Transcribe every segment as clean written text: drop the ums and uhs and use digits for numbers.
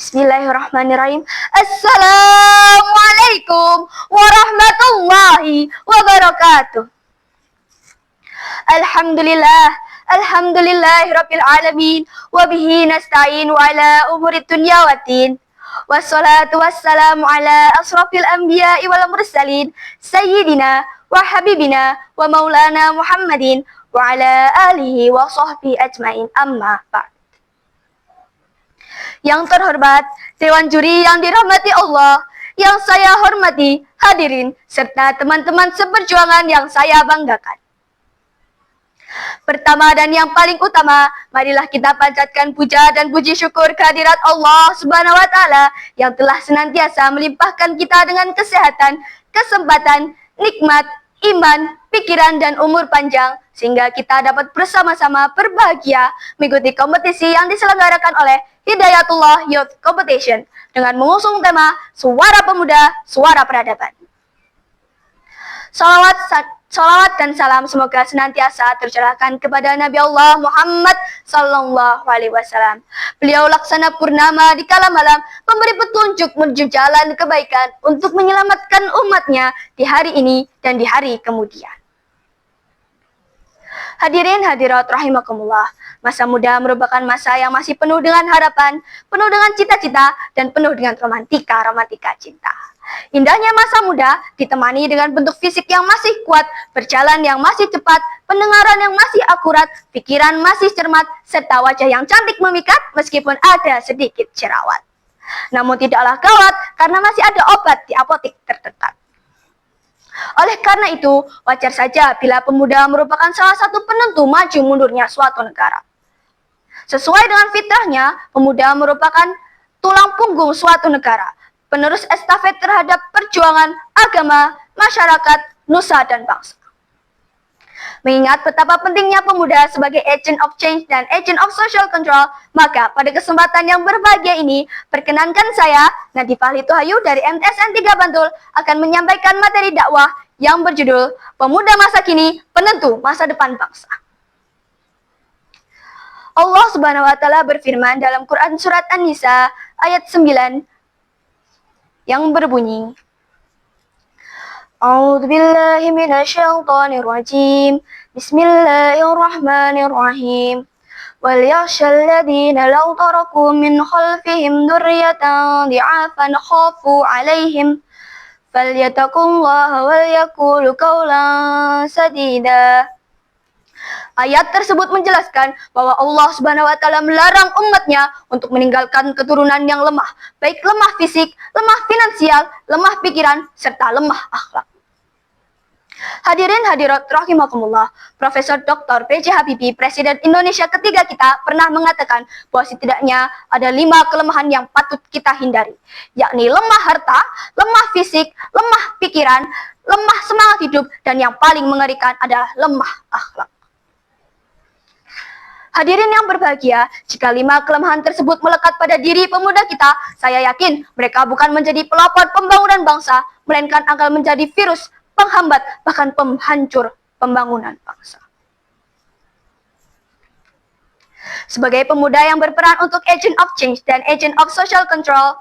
Bismillahirrahmanirrahim. Assalamualaikum warahmatullahi wabarakatuh. Alhamdulillah, alhamdulillahirabbil alamin wa bihi nasta'in wa ala umuri dunya waddin. Wassalatu wassalamu ala asrafil anbiya'i wal mursalin sayyidina wa habibina wa maulana Muhammadin wa ala alihi wa sahbihi ajmain, amma ba'd. Yang terhormat Dewan Juri yang dirahmati Allah, yang saya hormati, hadirin, serta teman-teman seperjuangan yang saya banggakan. Pertama dan yang paling utama, marilah kita panjatkan puja dan puji syukur kehadirat Allah Subhanahu wa Ta'ala yang telah senantiasa melimpahkan kita dengan kesehatan, kesempatan, nikmat, iman, pikiran, dan umur panjang, sehingga kita dapat bersama-sama berbahagia mengikuti kompetisi yang diselenggarakan oleh Hidayatullah Youth Competition dengan mengusung tema Suara Pemuda, Suara Peradaban. Salawat dan salam semoga senantiasa tercurahkan kepada Nabi Allah Muhammad Sallallahu Alaihi Wasallam. Beliau laksana purnama di kala malam, memberi petunjuk menuju jalan kebaikan untuk menyelamatkan umatnya di hari ini dan di hari kemudian. Hadirin hadirat rahimakumullah, masa muda merupakan masa yang masih penuh dengan harapan, penuh dengan cita-cita, dan penuh dengan romantika cinta. Indahnya masa muda ditemani dengan bentuk fisik yang masih kuat, berjalan yang masih cepat, pendengaran yang masih akurat, pikiran masih cermat, serta wajah yang cantik memikat meskipun ada sedikit jerawat. Namun tidaklah gawat karena masih ada obat di apotek terdekat. Oleh karena itu, wajar saja bila pemuda merupakan salah satu penentu maju mundurnya suatu negara. Sesuai dengan fitrahnya, pemuda merupakan tulang punggung suatu negara, penerus estafet terhadap perjuangan agama, masyarakat, nusa, dan bangsa. Mengingat betapa pentingnya pemuda sebagai agent of change dan agent of social control, maka pada kesempatan yang berbahagia ini, perkenankan saya, Nadifah Lituhayu dari MTSN 3 Bantul, akan menyampaikan materi dakwah yang berjudul Pemuda Masa Kini, Penentu Masa Depan Bangsa. Allah Subhanahu wa Ta'ala berfirman dalam Quran Surat An-Nisa ayat 9 yang berbunyi, A'udzu billahi minasyaitonir rajim. Bismillahirrahmanirrahim. Wal yakhshal ladzina law taraku min khalfihim dzurriyyatan dhi'afan khafu 'alaihim falyattaqullaha wal yaqulu qawlan sadida. Ayat tersebut menjelaskan bahwa Allah Subhanahu wa Ta'ala melarang umatnya untuk meninggalkan keturunan yang lemah, baik lemah fisik, lemah finansial, lemah pikiran, serta lemah akhlak. Hadirin hadirat rahimakumullah, Profesor Dr. B.J. Habibie, Presiden Indonesia ketiga kita, pernah mengatakan bahwa setidaknya ada 5 kelemahan yang patut kita hindari, yakni lemah harta, lemah fisik, lemah pikiran, lemah semangat hidup, dan yang paling mengerikan adalah lemah akhlak. Hadirin yang berbahagia, jika 5 kelemahan tersebut melekat pada diri pemuda kita, saya yakin mereka bukan menjadi pelopor pembangunan bangsa, melainkan akan menjadi virus, penghambat, bahkan penghancur pembangunan bangsa. Sebagai pemuda yang berperan untuk agent of change dan agent of social control,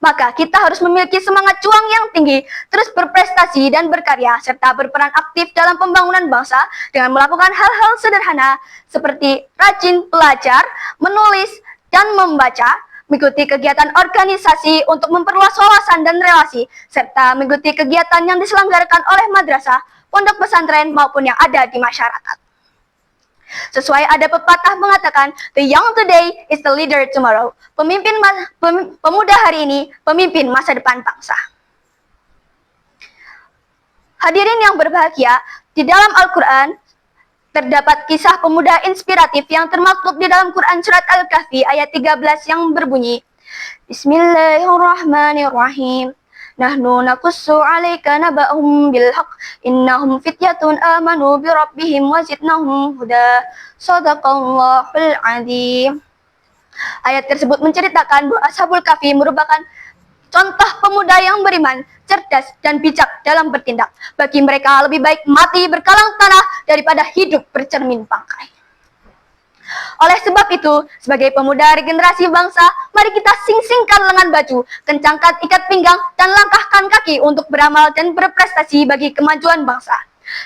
maka kita harus memiliki semangat juang yang tinggi, terus berprestasi dan berkarya, serta berperan aktif dalam pembangunan bangsa dengan melakukan hal-hal sederhana seperti rajin belajar, menulis, dan membaca, mengikuti kegiatan organisasi untuk memperluas wawasan dan relasi, serta mengikuti kegiatan yang diselenggarakan oleh madrasah, pondok pesantren, maupun yang ada di masyarakat. Sesuai ada pepatah mengatakan, the young today is the leader tomorrow. Pemuda hari ini, pemimpin masa depan bangsa. Hadirin yang berbahagia, di dalam Al-Quran, terdapat kisah pemuda inspiratif yang termaktub di dalam Quran Surat Al-Kahfi ayat 13 yang berbunyi, Bismillahirrahmanirrahim. Nahnu naqussu 'alaika naba'ahum bil haqq innahum fityatun amanu bi rabbihim wa zidnahum huda. Shadaqallahul 'adzim. Ayat tersebut menceritakan bahwa Ashabul Kahfi merupakan contoh pemuda yang beriman, cerdas, dan bijak dalam bertindak. Bagi mereka lebih baik mati berkalang tanah daripada hidup bercermin bangkai. Oleh sebab itu, sebagai pemuda regenerasi bangsa, mari kita sing-singkan lengan baju, kencangkan ikat pinggang, dan langkahkan kaki untuk beramal dan berprestasi bagi kemajuan bangsa.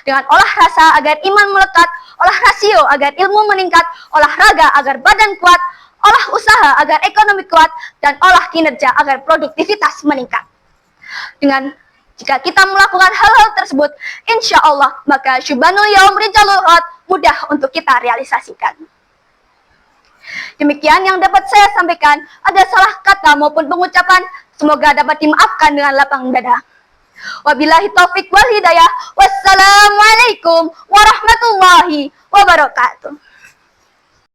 Dengan olah rasa agar iman melekat, olah rasio agar ilmu meningkat, olahraga agar badan kuat, olah usaha agar ekonomi kuat, dan olah kinerja agar produktivitas meningkat. Jika kita melakukan hal-hal tersebut, insya Allah, maka syubanul yaum rijalul ghad mudah untuk kita realisasikan. Demikian yang dapat saya sampaikan. Ada salah kata maupun pengucapan, semoga dapat dimaafkan dengan lapang dada. Wabillahi taufik wal hidayah. Wassalamualaikum warahmatullahi wabarakatuh.